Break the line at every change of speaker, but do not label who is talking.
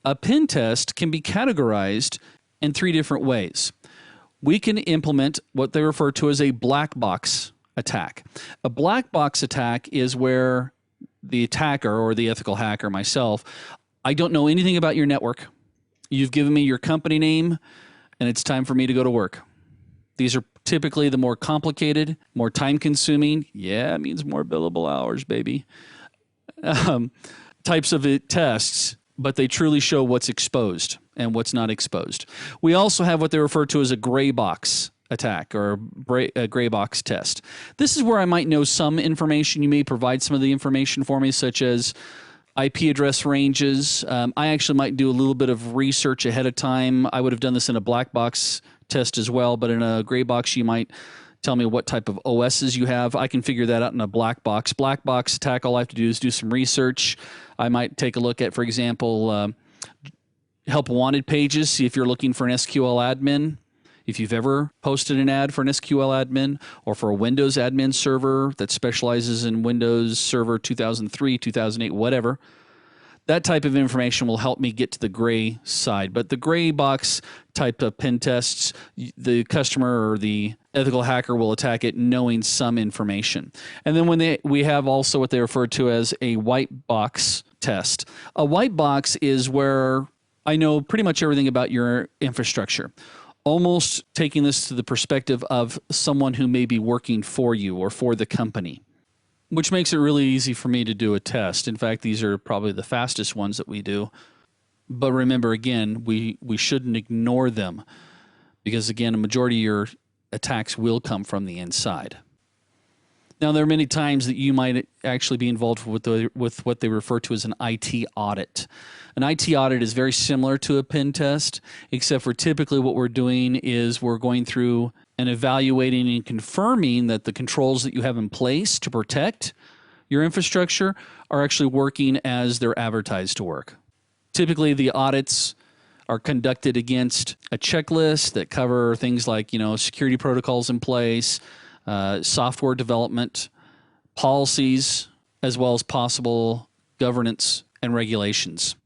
A pen test can be categorized in three different ways. We can implement what they refer to as a black box attack. A black box attack is where the attacker or the ethical hacker, myself, I don't know anything about your network. You've given me your company name, and it's time for me to go to work. These are typically the more complicated, more time-consuming, yeah, it means more billable hours, baby, types of tests, but they truly show what's exposed and what's not exposed. We also have what they refer to as a gray box attack or a gray box test. This is where I might know some information. You may provide some of the information for me, such as IP address ranges. I actually might do a little bit of research ahead of time. I would have done this in a black box test as well, but in a gray box, you might tell me what type of OSs you have. I can figure that out in a black box. Black box attack, all I have to do is do some research. I might take a look at, for example, help wanted pages, see if you're looking for an SQL admin. If you've ever posted an ad for an SQL admin or for a Windows admin server that specializes in Windows Server 2003, 2008, whatever, that type of information will help me get to the gray side. But the gray box type of pen tests, the customer or the ethical hacker will attack it knowing some information. And then we have also what they refer to as a white box test. A white box is where I know pretty much everything about your infrastructure. Almost taking this to the perspective of someone who may be working for you or for the company, which makes it really easy for me to do a test. In fact, these are probably the fastest ones that we do. But remember, again, we shouldn't ignore them because, again, a majority of your attacks will come from the inside. Now, there are many times that you might actually be involved with what they refer to as an IT audit. An IT audit is very similar to a pen test, except for typically what we're doing is we're going through and evaluating and confirming that the controls that you have in place to protect your infrastructure are actually working as they're advertised to work. Typically, the audits are conducted against a checklist that cover things like, security protocols in place, software development, policies, as well as possible governance and regulations.